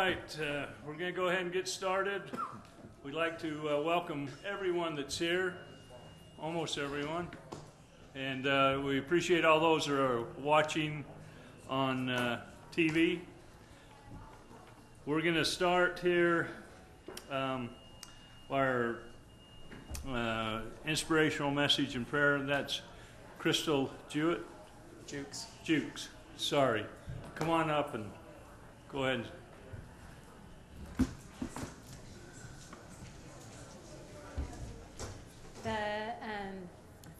right, we're going to go ahead and get started. We'd like to welcome everyone that's here, almost everyone, and we appreciate all those who are watching on TV. We're going to start here our inspirational message and prayer, and that's Crystal Jukes. Sorry. Come on up and go ahead. The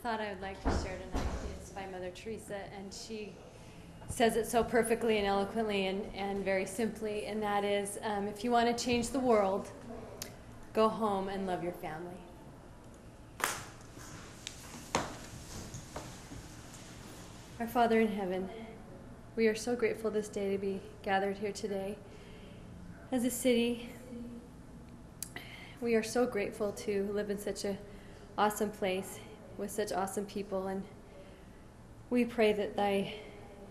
thought I would like to share tonight is by Mother Teresa, and she says it so perfectly and eloquently and very simply, and that is, if you want to change the world, go home and love your family. Our Father in heaven, we are so grateful this day to be gathered here today. As a city, we are so grateful to live in such an awesome place with such awesome people, and we pray that Thy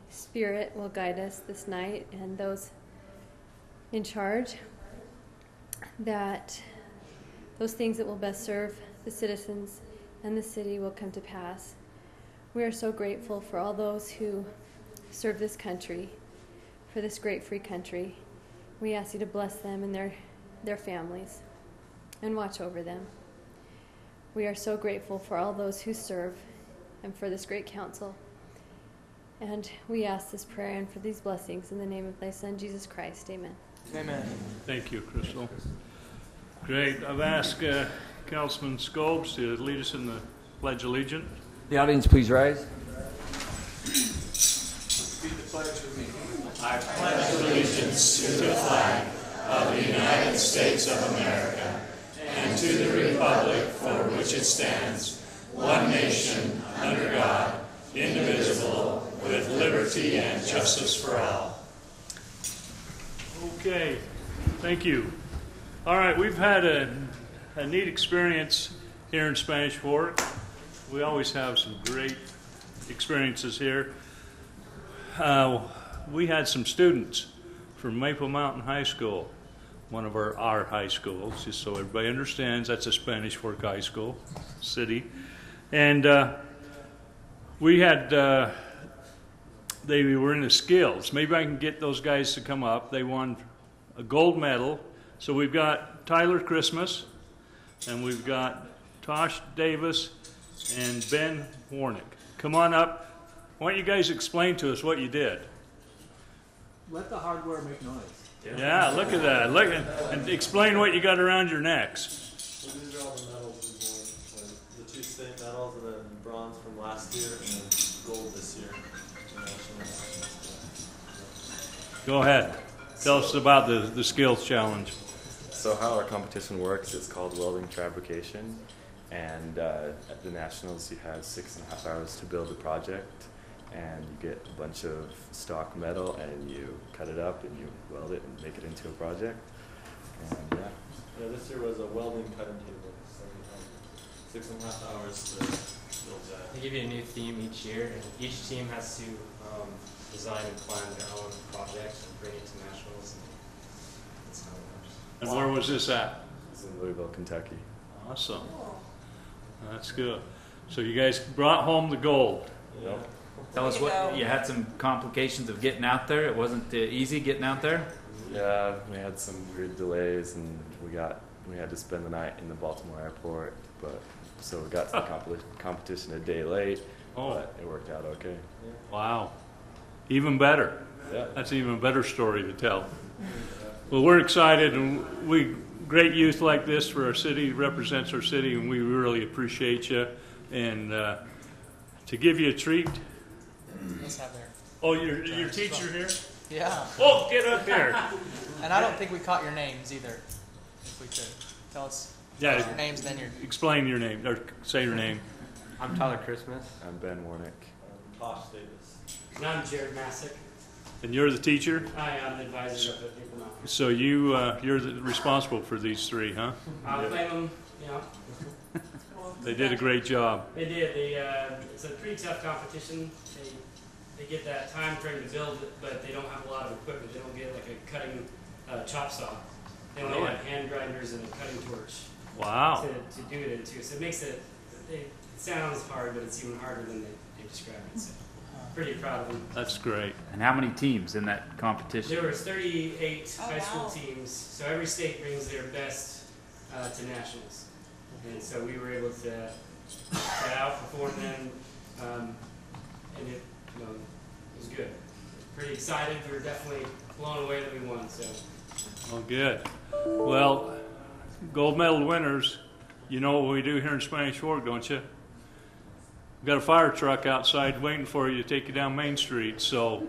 Spirit will guide us this night and those in charge, that those things that will best serve the citizens and the city will come to pass. We are so grateful for all those who serve this country, for this great free country. We ask you to bless them and their families and watch over them. We are so grateful for all those who serve and for this great council. And we ask this prayer and for these blessings in the name of Thy Son, Jesus Christ. Amen. Amen. Thank you, Crystal. Great. I've asked Councilman Scobes to lead us in the Pledge of Allegiance. The audience, please rise. Repeat the pledge with me. I pledge allegiance to the flag of the United States of America and to the republic for which it stands, one nation, under God, indivisible, with liberty and justice for all. Okay, thank you. All right, we've had a neat experience here in Spanish Fork. We always have some great experiences here. We had some students from Maple Mountain High School, one of our high schools, just so everybody understands, that's a Spanish Fork high school, city. And we had, they were in the skills. Maybe I can get those guys to come up. They won a gold medal. So we've got Tyler Christmas, and we've got Tosh Davis, and Ben Warnick. Come on up. Why don't you guys explain to us what you did? Let the hardware make noise. Yeah, look at that. Look at, and explain what you got around your necks. So these are all the medals we won. The two state medals, and then bronze from last year, and then gold this year. Go ahead. Tell us about the skills challenge. So how our competition works, it's called welding fabrication. And at the Nationals, you have 6.5 hours to build a project. And you get a bunch of stock metal, and you cut it up, and you weld it, and make it into a project. And yeah, this year was a welding cutting table. So we had 6.5 hours to build that. They give you a new theme each year, and each team has to design and plan their own projects and bring it to nationals. And that's how it works. And where was this at? it's in Louisville, Kentucky. Awesome. That's good. So you guys brought home the gold. Yep. Tell us what you had some complications of getting out there. It wasn't easy getting out there. Yeah, we had some weird delays, and we had to spend the night in the Baltimore airport. But so we got to the competition a day late. Oh. But it worked out okay. Wow. Even better. Yeah. That's an even better story to tell. Well, we're excited, and great youth like this for our city represents our city, and we really appreciate you. And to give you a treat. Let's have there. Oh, your teacher here? Yeah. Oh, get up here. And I don't think we caught your names either. If we could tell us your names, and then your. Explain your name or say your name. I'm Tyler Christmas. I'm Ben Warnick. Tosh Davis. And I'm Jared Masick. And you're the teacher? I am the advisor of the Maple Mountain. So you're responsible for these three, huh? I'll claim them, you know. They did a great job. They did. It's a pretty tough competition. They get that time frame to build it, but they don't have a lot of equipment. They don't get like a cutting chop saw. They only have hand grinders and a cutting torch Wow. to do it into. So it makes it sounds hard, but it's even harder than they describe it. So pretty proud of them. That's great. And how many teams in that competition? There were 38 high school teams, so every state brings their best to nationals. And so we were able to outperform them, and it was good. Pretty excited. We were definitely blown away that we won. So. Well, good. Well, gold medal winners, you know what we do here in Spanish Fork, don't you? We've got a fire truck outside waiting for you to take you down Main Street. So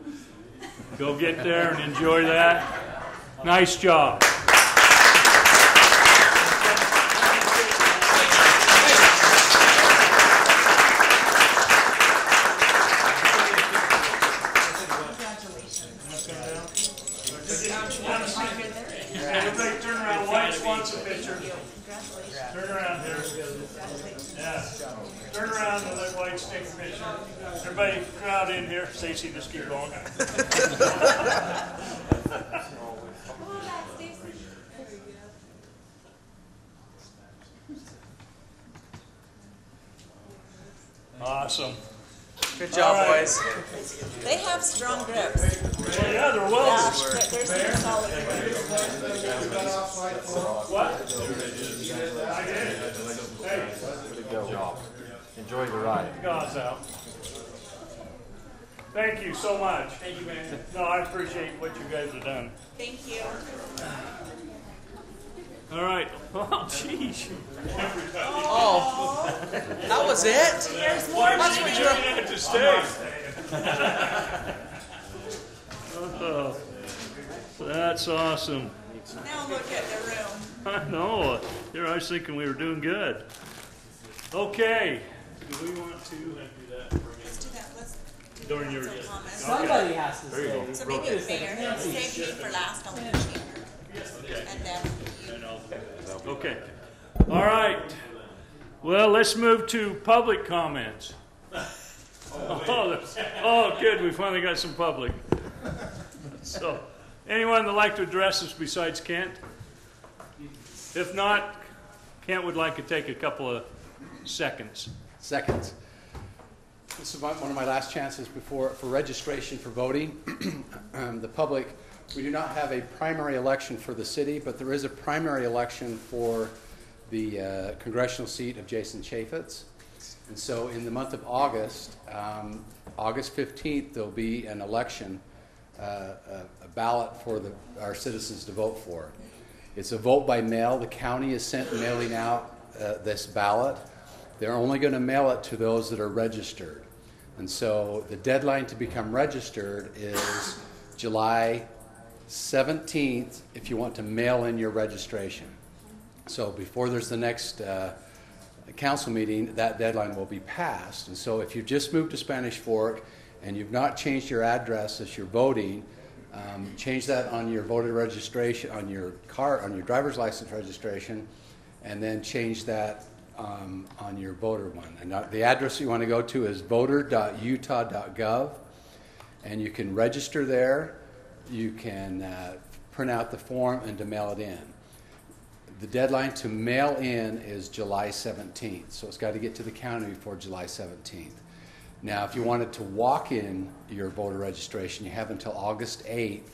go get there and enjoy that. Nice job. Everybody turn around. White wants a picture. Turn around here. Yeah. Turn around and let White take a picture. Everybody crowd in here. Stacy, just keep going. Awesome. Good job, boys. They have strong grips. Well, yeah, they're well. They're super solid grips. What? I did. Hey. Good job. Enjoy the ride. God's out. Thank you so much. Thank you, man. No, I appreciate what you guys have done. Thank you. All right. Oh, jeez. Oh, that was it? There's more. That's what you're... have to stay. Oh, that's awesome. Now look at the room. I know. Here I was thinking we were doing good. Okay. Do we want to do that? Let's do that. Let's do During your comments. Somebody has to There you say. go. So maybe the mayor. Save me for last on the chamber. And then you. Okay. All right. Well, let's move to public comments. Oh, good. We finally got some public. So, anyone that'd like to address us besides Kent? If not, Kent would like to take a couple of seconds. This is one of my last chances for registration for voting. The public, we do not have a primary election for the city, but there is a primary election for the congressional seat of Jason Chaffetz. And so in the month of August, August 15th, there'll be an election, a ballot for our citizens to vote for. It's a vote by mail. The county is mailing out this ballot. They're only going to mail it to those that are registered. And so the deadline to become registered is July 17th if you want to mail in your registration. So before there's the next council meeting, that deadline will be passed. And so if you've just moved to Spanish Fork and you've not changed your address as you're voting, change that on your voter registration, on your driver's license registration, and then change that on your voter one. And the address you want to go to is voter.utah.gov, and you can register there. You can print out the form and to mail it in. The deadline to mail in is July 17th, so it's got to get to the county before July 17th. Now, if you wanted to walk in your voter registration, you have until August 8th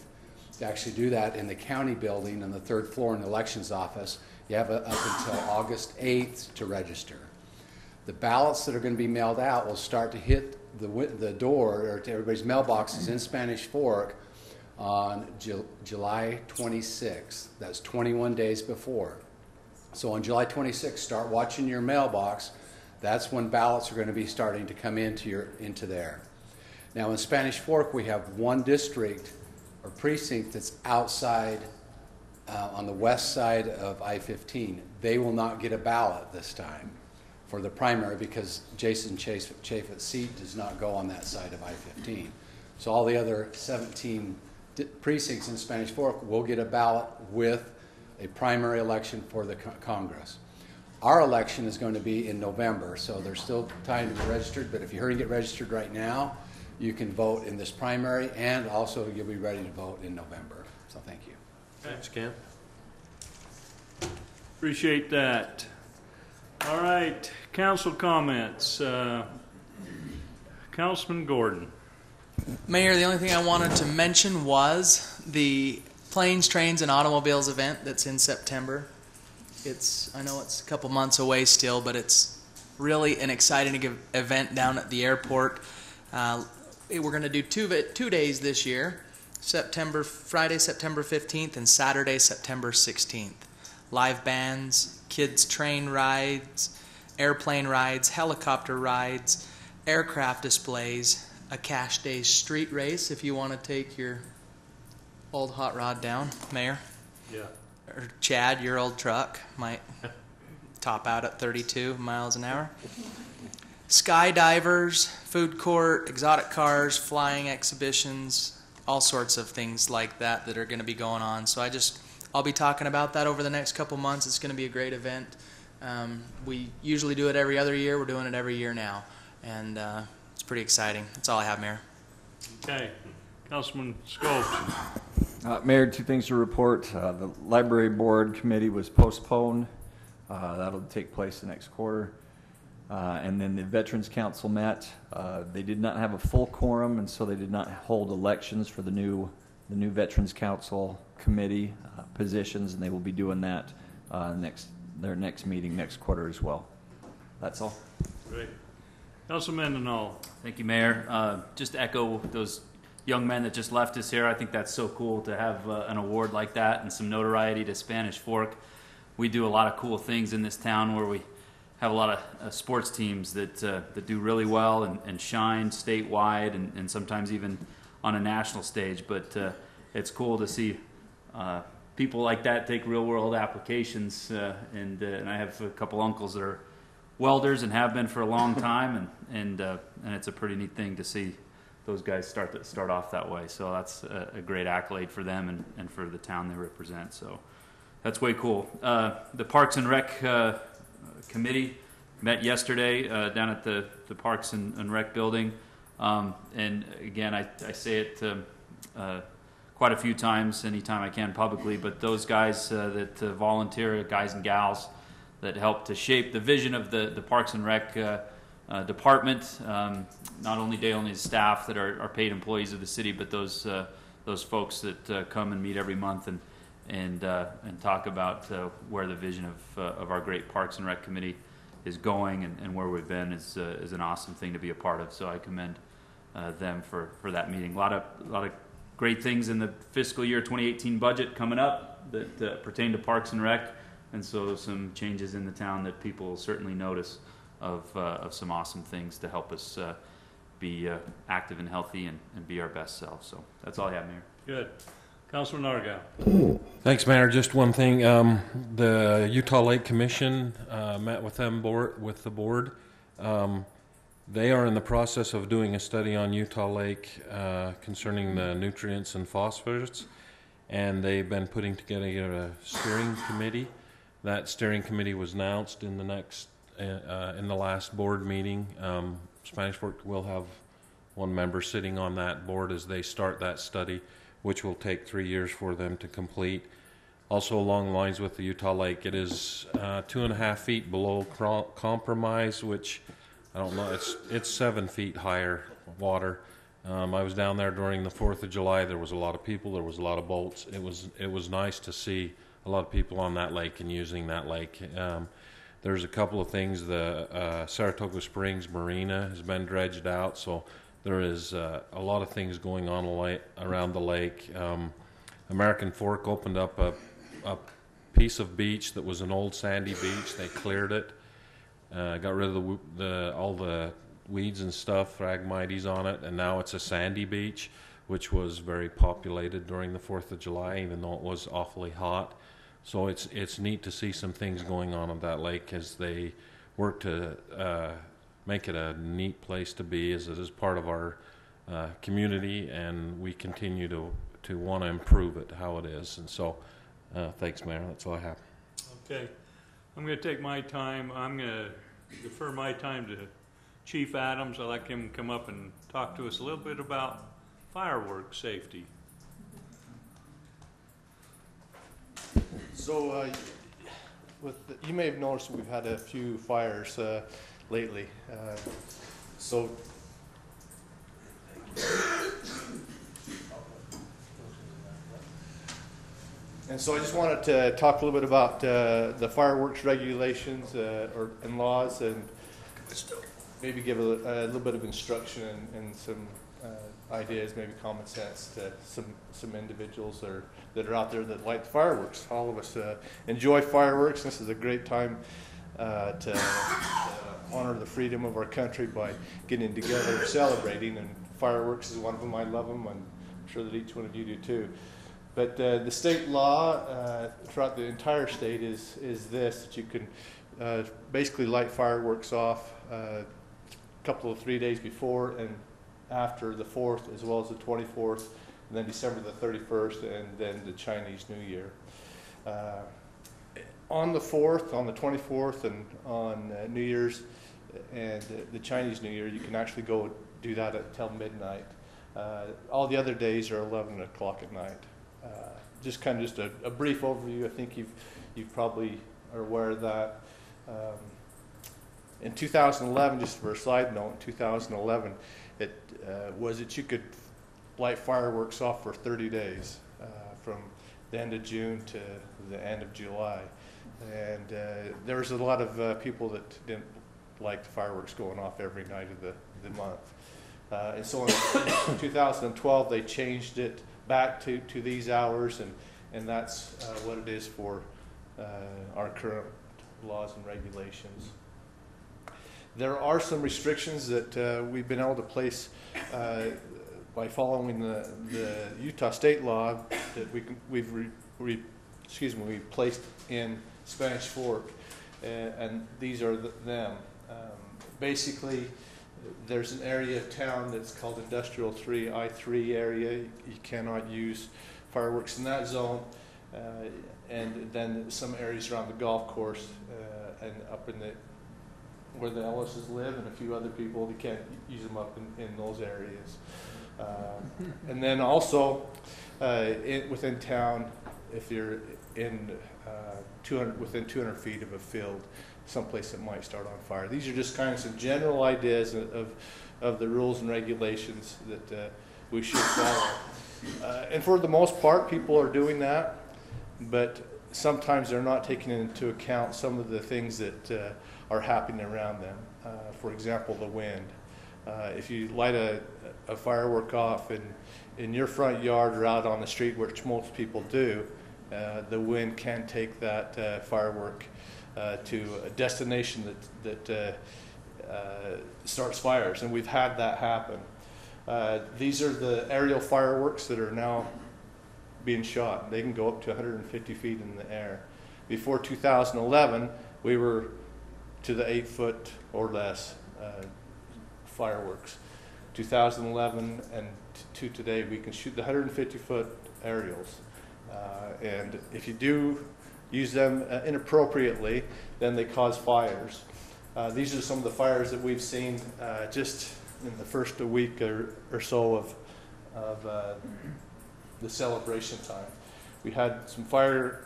to actually do that in the county building on the third floor in the elections office. You have up until August 8th to register. The ballots that are going to be mailed out will start to hit the door or to everybody's mailboxes in Spanish Fork on July 26th. That's 21 days before. So on July 26th, start watching your mailbox. That's when ballots are going to be starting to come into there. Now in Spanish Fork, we have one district or precinct that's outside on the west side of I-15. They will not get a ballot this time for the primary because Jason Chaffetz's seat does not go on that side of I-15. So all the other 17 precincts in Spanish Fork will get a ballot with a primary election for the Congress. Our election is going to be in November, so there's still time to be registered, but if you hurry and get registered right now, you can vote in this primary, and also you'll be ready to vote in November. So thank you. Thanks, Cam. Appreciate that. All right, council comments. Councilman Gordon. Mayor, the only thing I wanted to mention was the Planes, Trains, and Automobiles event that's in September. I know it's a couple months away still, but it's really an exciting event down at the airport. We're going to do two days this year, Friday, September 15th, and Saturday, September 16th. Live bands, kids train rides, airplane rides, helicopter rides, aircraft displays, a Cash Days street race if you want to take your old hot rod down, Mayor. Yeah. Or Chad, your old truck might top out at 32 miles an hour. Skydivers, food court, exotic cars, flying exhibitions, all sorts of things like that are going to be going on. So I'll be talking about that over the next couple months. It's going to be a great event. We usually do it every other year. We're doing it every year now. And it's pretty exciting. That's all I have, Mayor. Okay. Councilman Scopes. Mayor, two things to report. The Library Board Committee was postponed. That'll take place the next quarter. And then the Veterans Council met. They did not have a full quorum, and so they did not hold elections for the new Veterans Council committee positions, and they will be doing that their next meeting next quarter as well. That's all. Great. Councilman Mendenhall. Thank you, Mayor. Just to echo those young men that just left us here. I think that's so cool to have an award like that and some notoriety to Spanish Fork. We do a lot of cool things in this town where we have a lot of sports teams that do really well and shine statewide and sometimes even on a national stage. But it's cool to see people like that take real world applications. And I have a couple uncles that are welders and have been for a long time, and it's a pretty neat thing to see those guys start off that way. So that's a great accolade for them and for the town they represent. So that's way cool. The Parks and Rec committee met yesterday down at the Parks and Rec building. And again, I say it quite a few times anytime I can publicly, but those guys that volunteer, guys and gals that help to shape the vision of the Parks and Rec department, not only the staff that are paid employees of the city, but those folks that come and meet every month and talk about where the vision of our great Parks and Rec committee is going and where we've been is an awesome thing to be a part of. So I commend them for that meeting. A lot of great things in the fiscal year 2018 budget coming up that pertain to Parks and Rec, and so some changes in the town that people will certainly notice of some awesome things to help us be active and healthy and be our best selves. So that's all I have, Mayor. Good. Councilman Argyle. Thanks, Mayor. Just one thing. The Utah Lake Commission met with the board. They are in the process of doing a study on Utah Lake concerning the nutrients and phosphates, and they've been putting together a steering committee. That steering committee was announced in the last board meeting. Spanish Fork will have one member sitting on that board as they start that study, which will take 3 years for them to complete. Also along the lines with the Utah Lake, it is 2.5 feet below compromise, which I don't know, it's 7 feet higher water. I was down there during the 4th of July. There was a lot of people, there was a lot of boats. It was nice to see a lot of people on that lake and using that lake. There's a couple of things. The Saratoga Springs Marina has been dredged out, so there is a lot of things going on around the lake. American Fork opened up a piece of beach that was an old sandy beach. They cleared it, got rid of all the weeds and stuff, phragmites on it, and now it's a sandy beach, which was very populated during the 4th of July, even though it was awfully hot. So it's neat to see some things going on that lake as they work to make it a neat place to be, as it is part of our community, and we continue to want to improve it how it is. And so thanks, Mayor. That's all I have. Okay. I'm going to take my time. I'm going to defer my time to Chief Adams. I'd like him to come up and talk to us a little bit about fireworks safety. So, you may have noticed we've had a few fires lately. So, and so I just wanted to talk a little bit about the fireworks regulations and laws, and maybe give a little bit of instruction and some ideas, maybe common sense to some individuals that are out there that like fireworks. All of us enjoy fireworks. This is a great time to honor the freedom of our country by getting together and celebrating, and fireworks is one of them. I love them. I'm sure that each one of you do too. But the state law throughout the entire state is this, that you can basically light fireworks off a couple of 3 days before and after the 4th, as well as the 24th, and then December the 31st, and then the Chinese New Year. On the 4th, on the 24th, and on New Year's and the Chinese New Year, you can actually go do that until midnight. All the other days are 11 o'clock at night. Just kind of just a brief overview. I think you've probably are aware of that. In 2011, just for a side note, in 2011, it was that you could light fireworks off for 30 days, from the end of June to the end of July. And there was a lot of people that didn't like the fireworks going off every night of the month. And so in 2012, they changed it back to these hours, and that's what it is for our current laws and regulations. There are some restrictions that we've been able to place by following the Utah state law that we've placed in Spanish Fork, and these are them. Basically, there's an area of town that's called Industrial 3, I-3 area. You cannot use fireworks in that zone. And then some areas around the golf course and up in where the Ellises live, and a few other people, you can't use them up in those areas. And then also within town, if you're in within 200 feet of a field, someplace that might start on fire. These are just kind of some general ideas of the rules and regulations that we should follow. And for the most part, people are doing that, but sometimes they're not taking into account some of the things that are happening around them. For example, the wind. If you light a firework off in your front yard or out on the street, which most people do, the wind can take that firework to a destination that starts fires, and we've had that happen. These are the aerial fireworks that are now being shot. They can go up to 150 feet in the air. Before 2011, we were to the 8-foot or less fireworks. 2011 and to today, we can shoot the 150-foot aerials. And if you do use them inappropriately, then they cause fires. These are some of the fires that we've seen just in the first week or so of the celebration time. We had some fire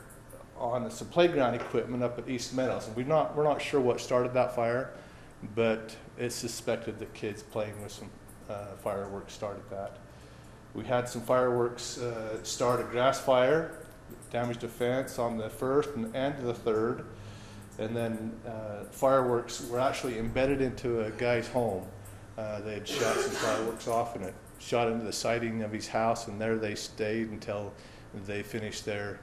on some playground equipment up at East Meadows, and we're not sure what started that fire, but it's suspected that kids playing with some fireworks started that. We had some fireworks start a grass fire, damaged a fence on the 1st and the 3rd, and then fireworks were actually embedded into a guy's home. They had shot some fireworks off, and it shot into the siding of his house, and there they stayed until they finished their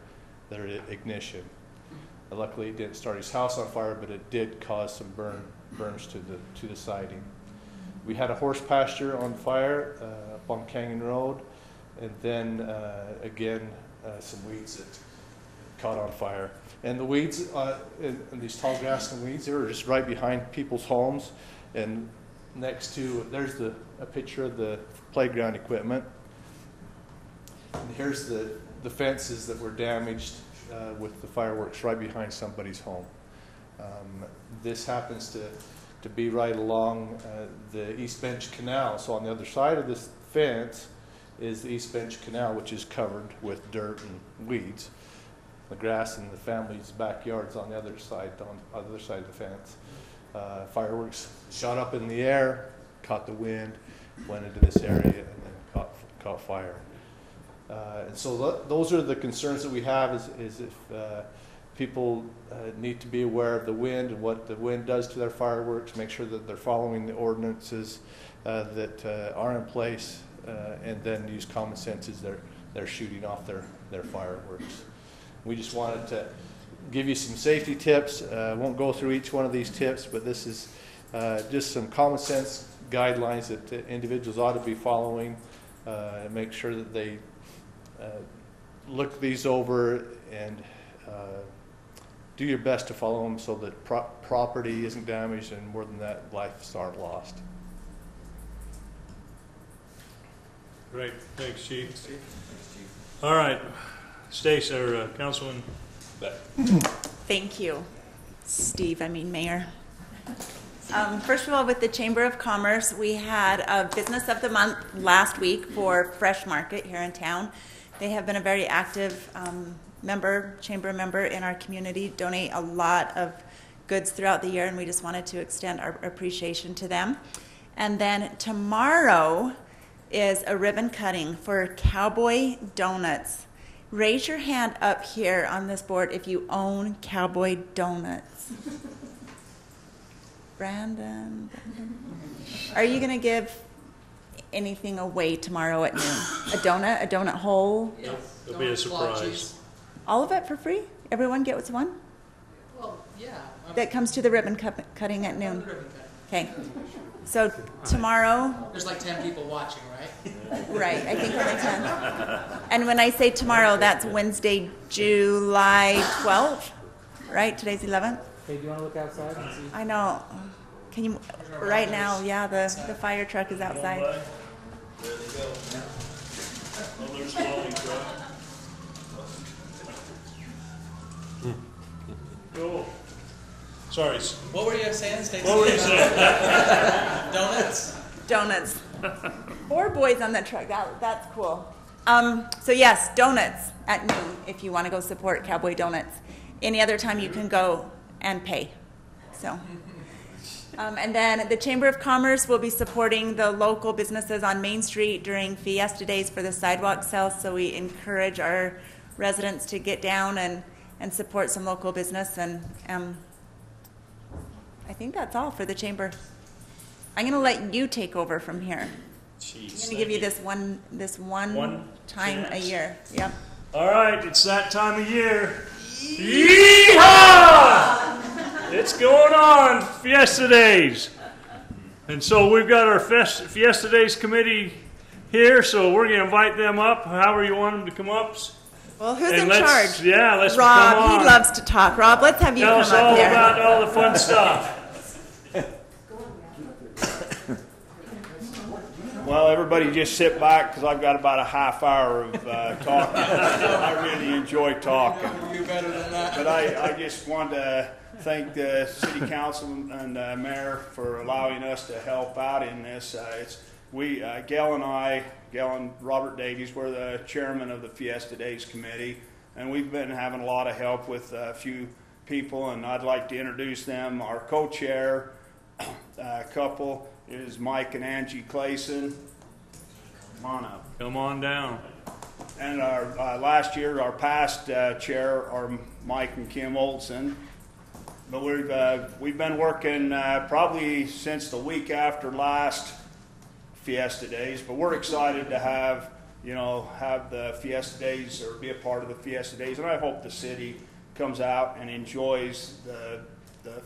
ignition. Luckily, it didn't start his house on fire, but it did cause some burns to the siding. We had a horse pasture on fire up on Canyon Road, and then again some weeds that caught on fire. And the weeds, and these tall grass and weeds, they were just right behind people's homes, and next to there's a picture of the playground equipment. And here's the fences that were damaged with the fireworks right behind somebody's home. This happens to be right along the East Bench Canal. So on the other side of this fence is the East Bench Canal, which is covered with dirt and weeds. the grass in the family's backyards on the other side, on the other side of the fence. Fireworks shot up in the air, caught the wind, went into this area, and then caught fire. And so those are the concerns that we have is if people need to be aware of the wind and what the wind does to their fireworks, make sure that they're following the ordinances that are in place, and then use common sense as they're shooting off their fireworks. We just wanted to give you some safety tips. I won't go through each one of these tips, but this is just some common sense guidelines that individuals ought to be following, and make sure that they look these over and do your best to follow them so that property isn't damaged, and more than that, lives aren't lost. Great, thanks, Chief. All right, Stace, or Councilman Beck. Thank you, Steve, Mayor. First of all, with the Chamber of Commerce, we had a Business of the Month last week for Fresh Market here in town. They have been a very active chamber member in our community, donate a lot of goods throughout the year, and we just wanted to extend our appreciation to them. And then tomorrow is a ribbon cutting for Cowboy Donuts. Raise your hand up here on this board if you own Cowboy Donuts. Brandon. Are you going to give anything away tomorrow at noon? A donut hole? Yes. It'll be a surprise. All of it for free? Everyone gets one? Well, yeah. That comes to the ribbon cutting at noon. Okay. So tomorrow. There's like 10 people watching, right? Right, I think only 10. And when I say tomorrow, that's Wednesday, July 12th, right? Today's 11th. Hey, do you want to look outside and see? I know. Can you? Right now, yeah. The fire truck is outside. There they go. Oh, there's the loading truck. Cool. Sorry. What were you saying, Stacey? What were you saying? Donuts. 4 boys on the truck. That's cool. So yes, donuts at noon if you want to go support Cowboy Donuts. Any other time you can go and pay. So. And then the Chamber of Commerce will be supporting the local businesses on Main Street during Fiesta Days for the sidewalk sales. So we encourage our residents to get down and support some local business. And I think that's all for the Chamber. I'm going to let you take over from here. Jeez, I'm going to give you this one time a year. Yep. All right, it's that time of year. Yeehaw! It's going on, Fiesta Days. And so we've got our Fiesta Days committee here, so we're going to invite them up, however you want them to come up. Well, who's in charge? Yeah, let's Rob, come on. he loves to talk. Rob, let's have you Tell come us up all here. about all the fun stuff. Well, everybody just sit back because I've got about a half hour of talking. I really enjoy talking. You better than that. But I just want to thank the City Council and Mayor for allowing us to help out in this. Gail and Robert Davies, we're the chairman of the Fiesta Days Committee, and we've been having a lot of help with a few people, and I'd like to introduce them. Our co-chair couple is Mike and Angie Clayson. Come on up. Come on down. And our our past chair are Mike and Kim Olson. But we've been working probably since the week after last Fiesta Days. But we're excited to have the Fiesta Days or be a part of the Fiesta Days, and I hope the city comes out and enjoys the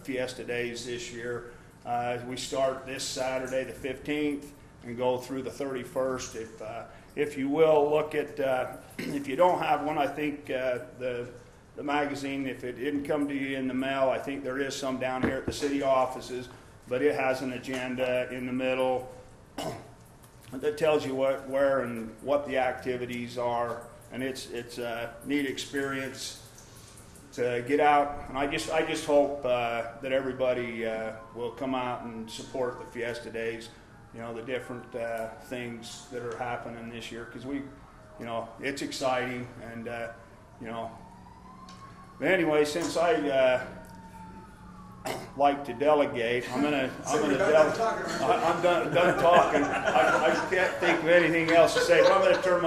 Fiesta Days this year. We start this Saturday, the 15th, and go through the 31st. If you will look at, if you don't have one, I think the magazine, if it didn't come to you in the mail, I think there is some down here at the city offices, but it has an agenda in the middle that tells you where and what the activities are, and it's a neat experience to get out. And I just hope that everybody will come out and support the Fiesta Days, the different things that are happening this year, because it's exciting, and But anyway, since I like to delegate, I'm done talking. I can't think of anything else to say, but I'm going to turn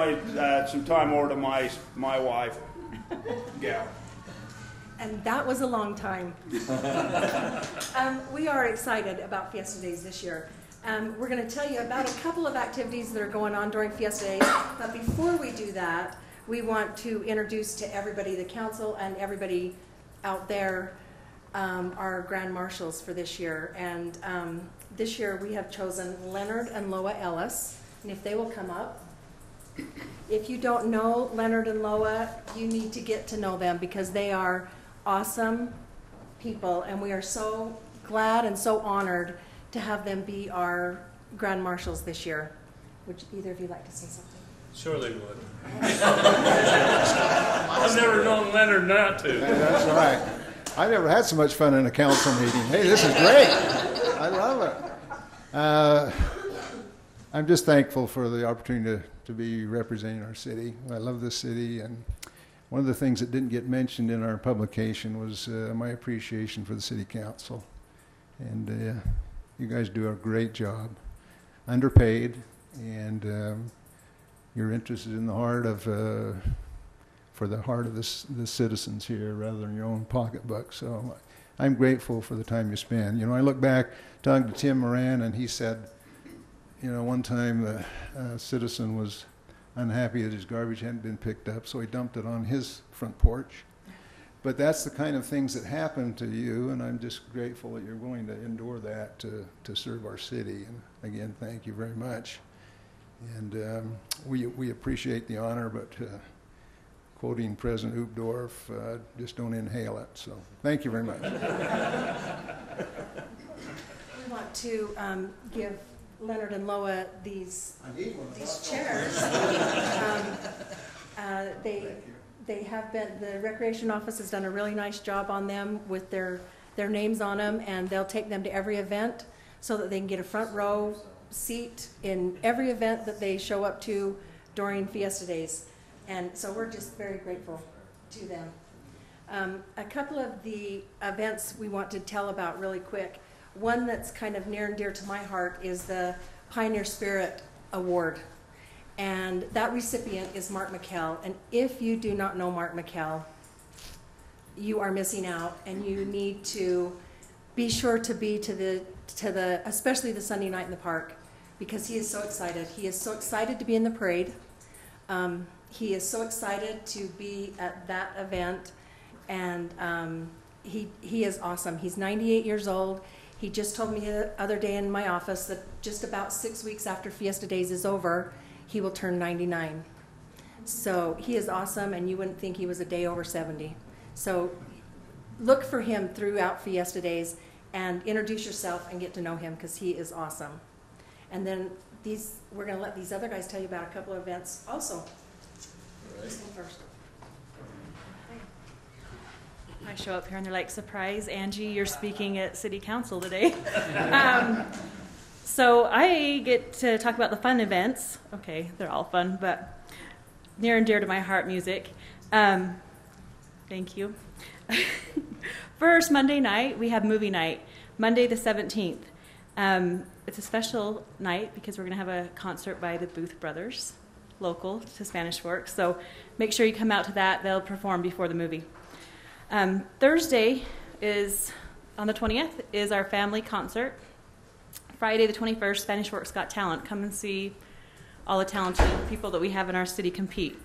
some time over to my wife, Gal. And that was a long time. We are excited about Fiesta Days this year. We're going to tell you about a couple of activities that are going on during Fiesta Days. But before we do that, we want to introduce to everybody, the council and everybody out there, our Grand Marshals for this year. And this year we have chosen Leonard and Loa Ellis. And if they will come up. If you don't know Leonard and Loa, you need to get to know them because they are awesome people, and we are so glad and so honored to have them be our Grand Marshals this year. Would either of you like to say something? Sure they would. I've never known Leonard not to. Hey, that's right. I never had so much fun in a council meeting. Hey, this is great. I love it. I'm just thankful for the opportunity to be representing our city. I love this city, and one of the things that didn't get mentioned in our publication was my appreciation for the city council. And you guys do a great job. Underpaid, and you're interested in the heart of, for the heart of the citizens here rather than your own pocketbook. So I'm grateful for the time you spend. You know, I look back, talking to Tim Moran, and he said, you know, one time a citizen was unhappy that his garbage hadn't been picked up, so he dumped it on his front porch. But that's the kind of things that happen to you, and I'm just grateful that you're willing to endure that to serve our city. And again, thank you very much. And we appreciate the honor, but quoting President Uchtdorf, just don't inhale it. So thank you very much. We want to give Leonard and Loa these chairs. They have been, the Recreation Office has done a really nice job on them with their names on them, and they'll take them to every event so that they can get a front row seat in every event that they show up to during Fiesta Days. And so we're just very grateful to them. A couple of the events we want to tell about really quick. One that's kind of near and dear to my heart is the Pioneer Spirit Award. And that recipient is Mark McKell. And if you do not know Mark McKell, you are missing out, and you need to be sure to be to the especially the Sunday night in the park, because he is so excited. He is so excited to be in the parade. He is so excited to be at that event, and he is awesome. He's 98 years old. He just told me the other day in my office that just about 6 weeks after Fiesta Days is over, he will turn 99. So he is awesome, and you wouldn't think he was a day over 70. So look for him throughout Fiesta Days and introduce yourself and get to know him, because he is awesome. And then we're going to let these other guys tell you about a couple of events also. This one first. I show up here and they're like, surprise, Angie, you're speaking at City Council today. So I get to talk about the fun events. Okay, they're all fun, but near and dear to my heart, music. Thank you. First, Monday night, we have movie night, Monday the 17th. It's a special night because we're going to have a concert by the Booth Brothers, local to Spanish Fork. So make sure you come out to that. They'll perform before the movie. Thursday is, on the 20th, is our family concert. Friday the 21st, Spanish Fork's Got Talent. Come and see all the talented people that we have in our city compete.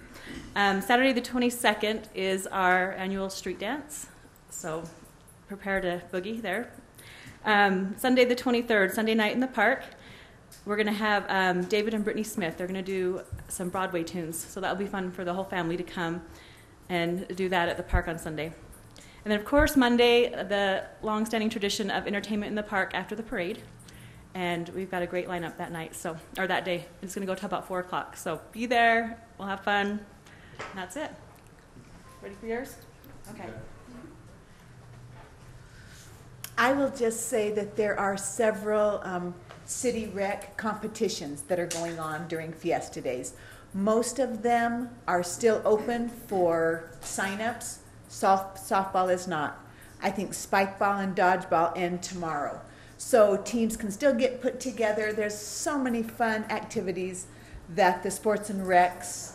Saturday the 22nd is our annual street dance. So prepare to boogie there. Sunday the 23rd, Sunday night in the park, we're going to have David and Brittany Smith. They're going to do some Broadway tunes. So that'll be fun for the whole family to come and do that at the park on Sunday. And then, of course, Monday, the long-standing tradition of entertainment in the park after the parade. And we've got a great lineup that night, or that day. It's going to go till about 4 o'clock. So be there. We'll have fun. And that's it. Ready for yours? Okay. I will just say that there are several city rec competitions that are going on during Fiesta Days. Most of them are still open for sign-ups, Softball is not. I think spike ball and dodgeball end tomorrow. So teams can still get put together. There's so many fun activities that the Sports and Recs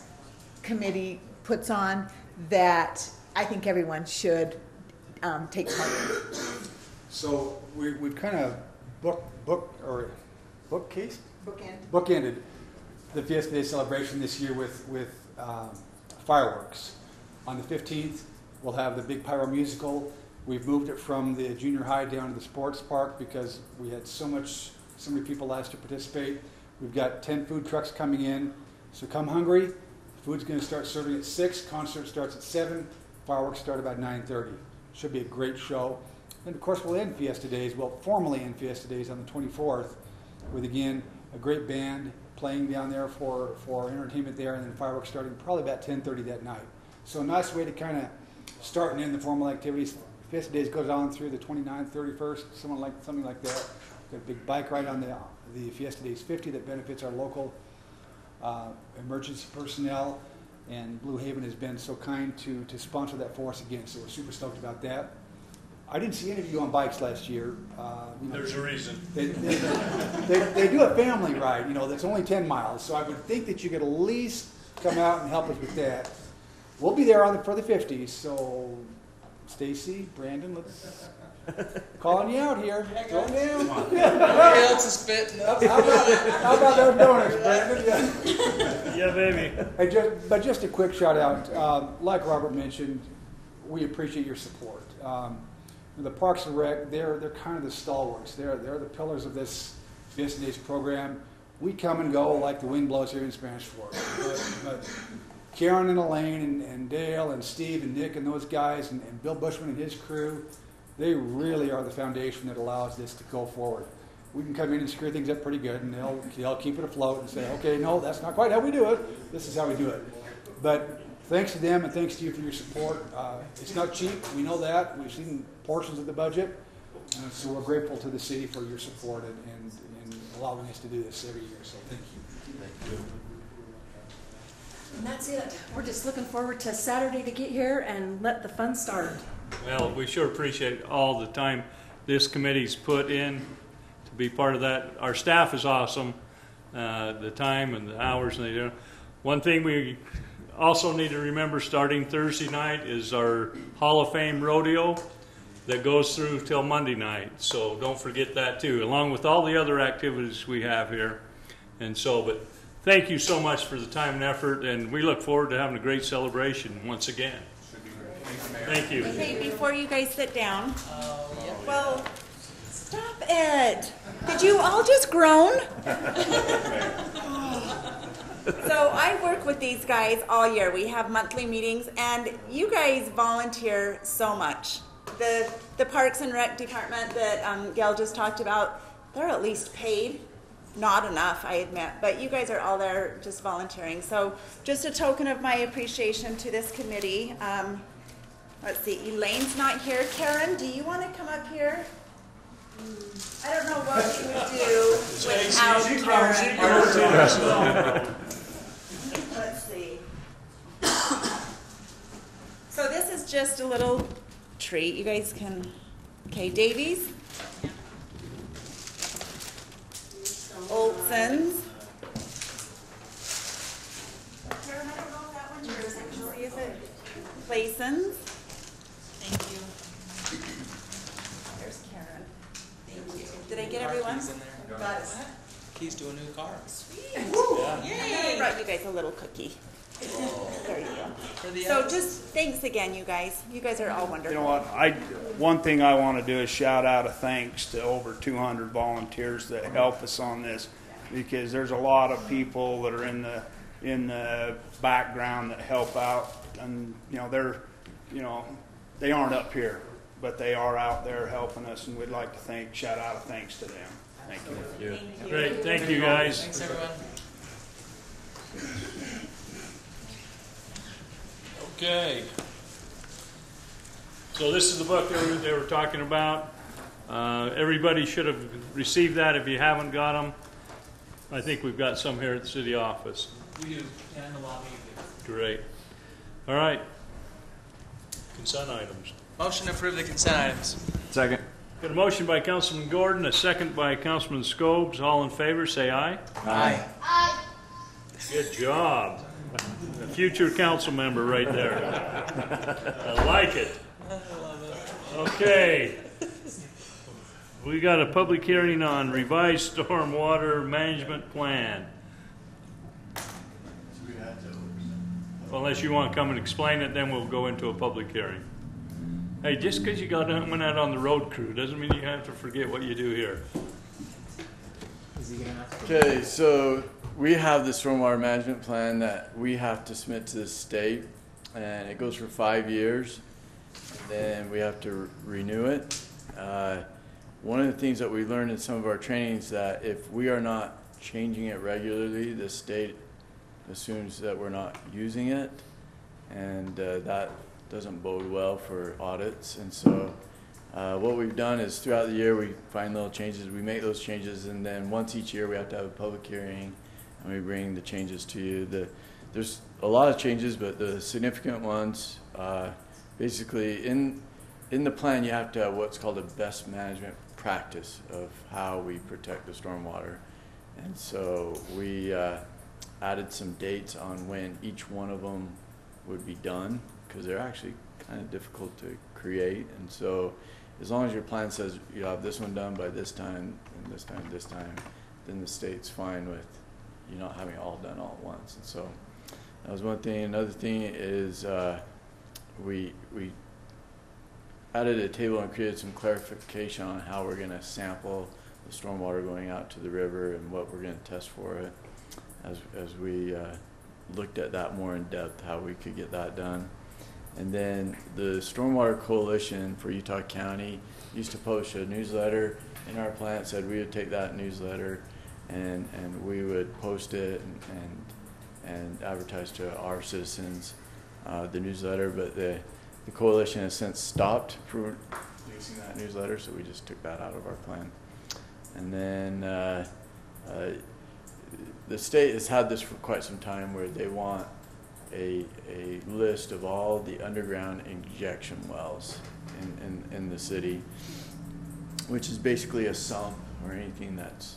Committee puts on that I think everyone should take part in. So we've kind of bookended the Fiesta Day celebration this year with fireworks. On the 15th, we'll have the big pyro musical. We've moved it from the junior high down to the sports park because we had so many people last year participate. We've got 10 food trucks coming in, so come hungry. Food's going to start serving at 6. Concert starts at 7. Fireworks start about 9:30. Should be a great show. And of course, we'll end Fiesta Days. We'll formally end Fiesta Days on the 24th with, again, a great band playing down there for entertainment there, and then fireworks starting probably about 10:30 that night. So a nice way to kind of start and end the formal activities. Fiesta Days goes on through the 29th, 31st, something like that. Got a big bike ride on the Fiesta Days 50 that benefits our local emergency personnel, and Blue Haven has been so kind to sponsor that for us again, so we're super stoked about that. I didn't see any of you on bikes last year. There's a reason. They do a family ride, that's only 10 miles, so I would think that you could at least come out and help us with that. We'll be there for the 50s, so Stacy, Brandon, let's calling you out here. Throw it down. Nobody else is fitting. How about those donuts, Brandon? Yeah, baby. Hey, but just a quick shout out. Like Robert mentioned, we appreciate your support. The Parks and Rec, they're kind of the stalwarts. They're the pillars of this Fiesta Days program. We come and go like the wind blows here in Spanish Fork. But Karen and Elaine and Dale and Steve and Nick and those guys and Bill Bushman and his crew, they really are the foundation that allows this to go forward. We can come in and screw things up pretty good, and they'll keep it afloat and say, okay, no, that's not quite how we do it. This is how we do it. But thanks to them and thanks to you for your support. It's not cheap. We know that. We've seen portions of the budget. So we're grateful to the city for your support and allowing us to do this every year. So thank you. Thank you. And that's it. We're just looking forward to Saturday to get here and let the fun start. Well, we sure appreciate all the time this committee's put in to be part of that. Our staff is awesome, the time and the hours they do. One thing we also need to remember, starting Thursday night is our Hall of Fame rodeo that goes through till Monday night. So don't forget that too, along with all the other activities we have here. And so, but thank you so much for the time and effort, and we look forward to having a great celebration once again. Thank you. Okay, before you guys sit down, well, stop it. Did you all just groan? So I work with these guys all year. We have monthly meetings, and you guys volunteer so much. The Parks and Rec department that Gail just talked about, they're at least paid. Not enough, I admit, but you guys are all there just volunteering. So just a token of my appreciation to this committee. Let's see, Elaine's not here. Karen, do you want to come up here? I don't know what we would do without Karen. Let's see. So this is just a little treat. You guys can, okay, Davies. Olson's. Karen, I don't know if that one's yours, actually, is it? Clayson's. Thank you. There's Karen. Thank you. Did I get everyone? Got it. Keys to a new car. Sweet. Yeah. Yay. I brought you guys a little cookie. There you go. So just thanks again, you guys. You guys are all wonderful. You know what? One thing I want to do is shout out a thanks to over 200 volunteers that help us on this, because there's a lot of people that are in the background that help out, and they aren't up here, but they are out there helping us, and we'd like to shout out a thanks to them. Thank you. Thank you. Great. Thank you, guys. Thanks, everyone. Okay. So this is the book they were talking about. Everybody should have received that if you haven't got them. I think we've got some here at the city office. We do, and in the lobby. Great. All right. Consent items. Motion to approve the consent items. Second. Got a motion by Councilman Gordon, a second by Councilman Scobes. All in favor, say aye. Aye. Good job. A future council member right there. I like it. Okay. We got a public hearing on revised stormwater management plan. Unless you want to come and explain it, then we'll go into a public hearing. Hey, just because you went out on the road crew doesn't mean you have to forget what you do here. Okay, so we have the stormwater management plan that we have to submit to the state, and it goes for 5 years, and then we have to renew it. One of the things that we learned in some of our trainings that if we are not changing it regularly, the state assumes that we're not using it, and that doesn't bode well for audits. And so what we've done is throughout the year we find little changes, we make those changes, and then once each year we have to have a public hearing and we bring the changes to you. There's a lot of changes, but the significant ones, basically in the plan you have to have what's called a best management practice of how we protect the stormwater. And so we added some dates on when each one of them would be done, because they're actually kind of difficult to create. And so as long as your plan says you have this one done by this time, and this time, then the state's fine with you not having it all done all at once. And so that was one thing. Another thing is we added a table and created some clarification on how we're going to sample the stormwater going out to the river and what we're going to test for it as we looked at that more in depth, how we could get that done. And then the Stormwater Coalition for Utah County used to post a newsletter in our plan. It said we would take that newsletter and we would post it and advertise to our citizens the newsletter, but the coalition has since stopped producing that newsletter, so we just took that out of our plan. And then the state has had this for quite some time, where they want a list of all the underground injection wells in the city, which is basically a sump or anything that's,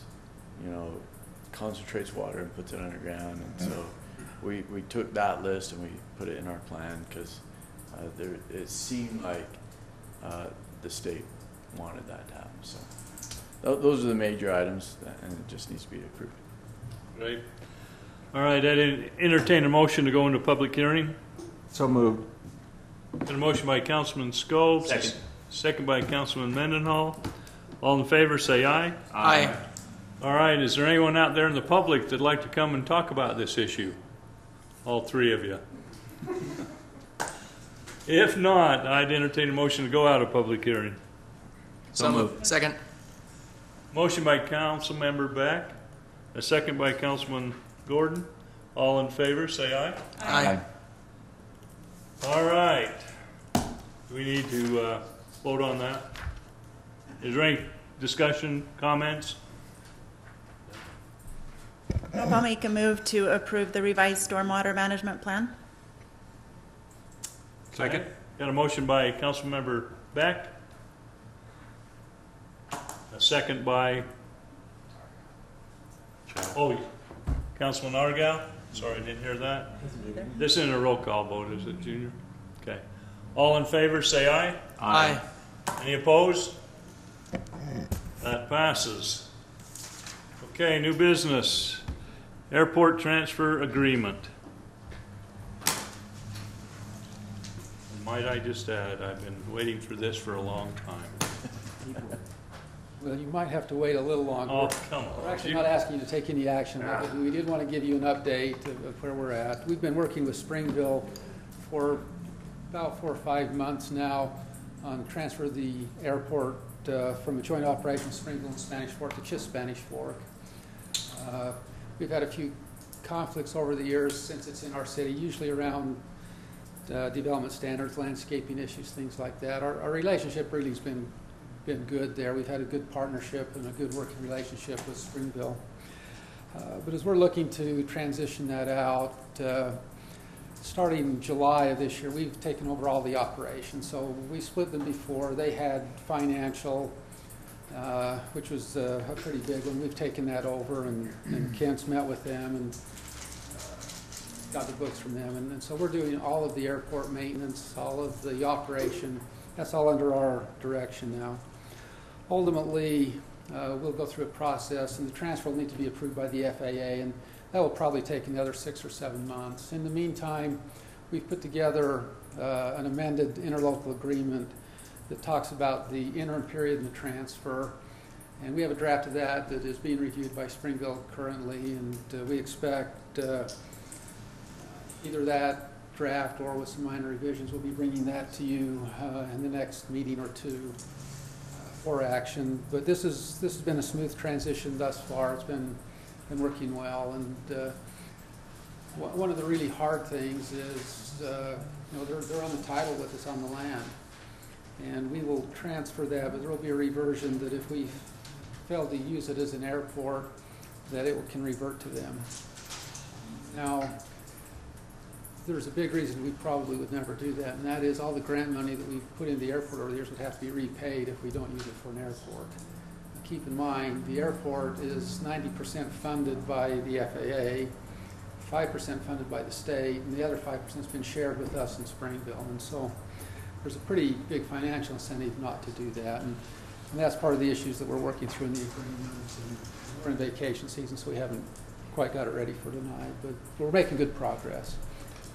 concentrates water and puts it underground. And so we took that list and we put it in our plan because it seemed like the state wanted that to happen. So those are the major items, and it just needs to be approved. Right. All right, I'd entertain a motion to go into public hearing. So moved. Got a motion by Councilman Scobes. Second. Second by Councilman Mendenhall. All in favor, say aye. Aye. All right, is there anyone out there in the public that'd like to come and talk about this issue? All three of you. If not, I'd entertain a motion to go out of public hearing. So moved. Second. Motion by Councilmember Beck, a second by Councilman Gordon. All in favor, say aye. Aye. All right. Do we need to vote on that? Is there any discussion, comments? I'll make a move to approve the revised stormwater management plan. Second. Got a motion by Councilmember Beck, a second by Councilman Argyle. Sorry, I didn't hear that. This isn't a roll call vote, is it, Junior? Okay. All in favor, say aye. Aye. Any opposed? That passes. Okay, new business. Airport transfer agreement. Might I just add, I've been waiting for this for a long time. Well, you might have to wait a little longer. Oh, come on. We're actually not asking you to take any action, but we did want to give you an update of where we're at. We've been working with Springville for about 4 or 5 months now on transfer of the airport from a joint operation Springville and Spanish Fork to just Spanish Fork. We've had a few conflicts over the years since it's in our city, usually around development standards, landscaping issues, things like that. Our relationship really has been good there. We've had a good partnership and a good working relationship with Springville. But as we're looking to transition that out, starting July of this year, we've taken over all the operations. So we split them before. They had financial, which was a pretty big one. We've taken that over, and Kent's met with them and got the books from them. And so we're doing all of the airport maintenance, all of the operation. That's all under our direction now. Ultimately, we'll go through a process, and the transfer will need to be approved by the FAA, and that will probably take another 6 or 7 months. In the meantime, we've put together an amended interlocal agreement that talks about the interim period and the transfer. And we have a draft of that that is being reviewed by Springville currently, and we expect either that draft or with some minor revisions, we'll be bringing that to you in the next meeting or two for action. But this has been a smooth transition thus far. It's been working well, and one of the really hard things is they're on the title with us on the land, and we will transfer that, but there will be a reversion that if we fail to use it as an airport, that it can revert to them. Now, there's a big reason we probably would never do that, and that is all the grant money that we've put into the airport over the years would have to be repaid if we don't use it for an airport. Keep in mind, the airport is 90% funded by the FAA, 5% funded by the state, and the other 5% has been shared with us in Springville. And so there's a pretty big financial incentive not to do that. And that's part of the issues that we're working through in the agreements. And we're in vacation season, so we haven't quite got it ready for tonight. But we're making good progress.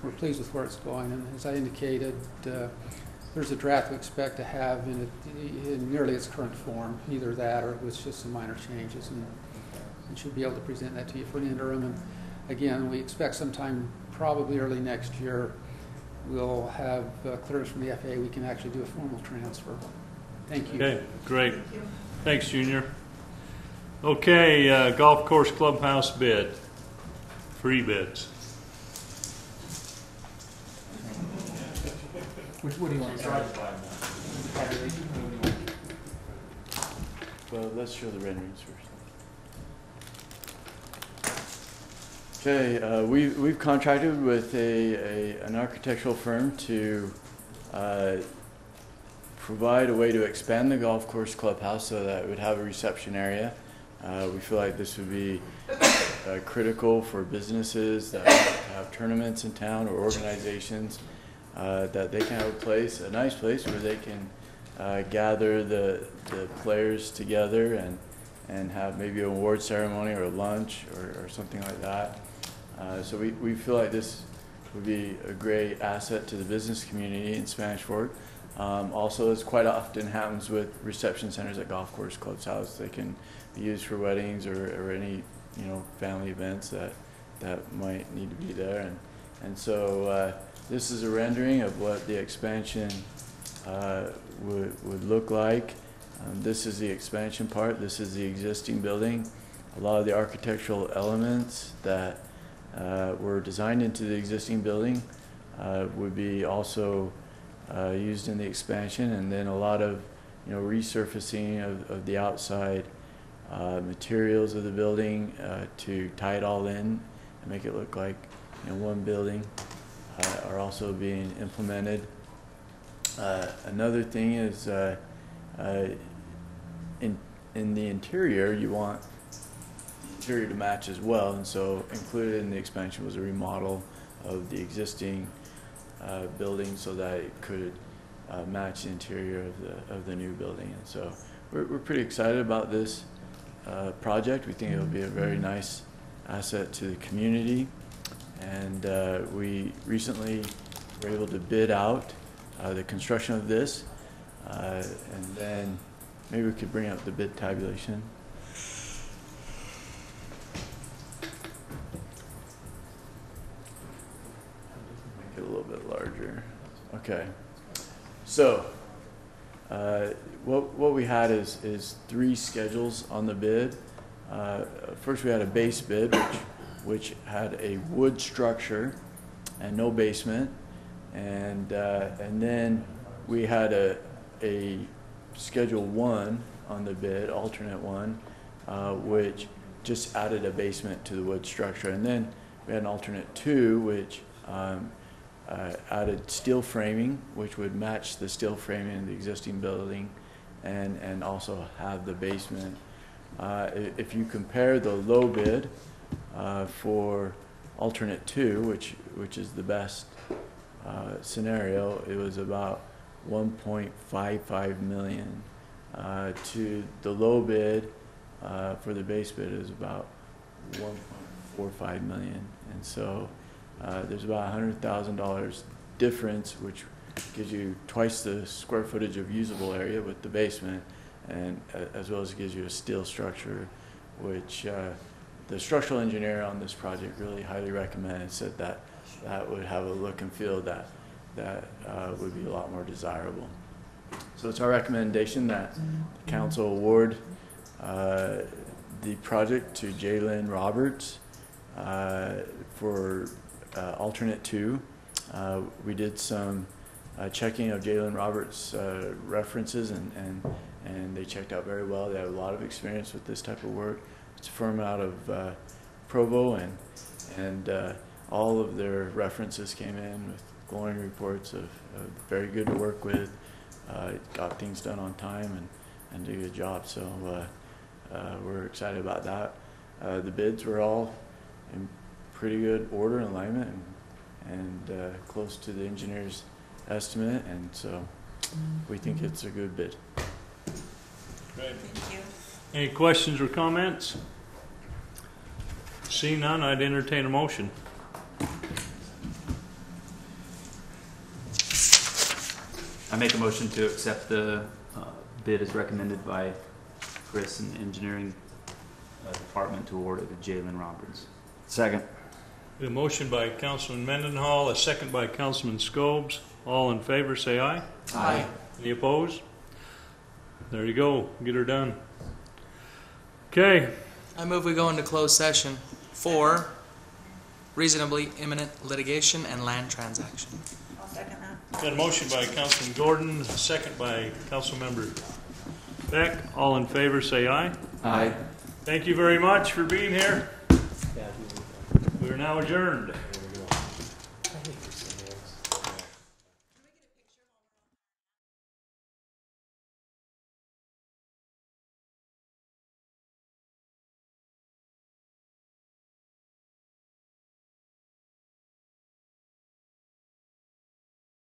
We're pleased with where it's going. And as I indicated, there's a draft we expect to have in nearly its current form, either that or with just some minor changes, and should be able to present that to you for an interim. And again, we expect sometime probably early next year we'll have clearance from the FAA. We can actually do a formal transfer. Thank you. Okay, great. Thanks, Junior. Okay, golf course clubhouse bid. Free bids. What do you want to start? Well, let's show the renderings first. Okay, we've contracted with an architectural firm to provide a way to expand the golf course clubhouse so that it would have a reception area. We feel like this would be critical for businesses that have tournaments in town or organizations. That they can have a nice place where they can gather the players together and have maybe an award ceremony or a lunch or something like that. So we feel like this would be a great asset to the business community in Spanish Fork. Also, as quite often happens with reception centers at golf course clubhouses, they can be used for weddings or any family events that might need to be there. And so this is a rendering of what the expansion would look like. This is the expansion part. This is the existing building. A lot of the architectural elements that were designed into the existing building would be also used in the expansion, and then a lot of resurfacing of the outside materials of the building to tie it all in and make it look like one building. Are also being implemented. Another thing is in the interior, you want the interior to match as well, and so included in the expansion was a remodel of the existing building so that it could match the interior of the new building. And so we're pretty excited about this project. We think it will be a very nice asset to the community. And we recently were able to bid out the construction of this. And then maybe we could bring up the bid tabulation. Make it a little bit larger. Okay. So what we had is 3 schedules on the bid. First we had a base bid, which had a wood structure and no basement, and then we had a schedule 1 on the bid, alternate 1, which just added a basement to the wood structure, and then we had an alternate 2, which added steel framing, which would match the steel framing in the existing building, and also have the basement. If you compare the low bid for alternate 2, which is the best scenario, it was about $1.55 million. To the low bid for the base bid is about $1.45 million, and so there's about $100,000 difference, which gives you twice the square footage of usable area with the basement, and as well as gives you a steel structure, which the structural engineer on this project really highly recommended. Said that would have a look and feel that would be a lot more desirable. So it's our recommendation that the council award the project to Jalen Roberts for alternate 2. We did some checking of Jalen Roberts' references, and they checked out very well. They have a lot of experience with this type of work. It's a firm out of Provo, and all of their references came in with glowing reports of very good to work with, got things done on time, and did a good job. So we're excited about that. The bids were all in pretty good order and alignment, and close to the engineer's estimate, and so we think it's a good bid. Great. Thank you. Any questions or comments? Seeing none, I'd entertain a motion. I make a motion to accept the bid as recommended by Chris and the engineering department to award it to Jalen Roberts. Second. A motion by Councilman Mendenhall, a second by Councilman Scobes. All in favor, say aye. Aye. Any opposed? There you go. Get her done. Okay. I move we go into closed session for reasonably imminent litigation and land transaction. I'll second that. Got a motion by Councilman Gordon, a second by Councilmember Beck. All in favor, say aye. Aye. Thank you very much for being here. We are now adjourned.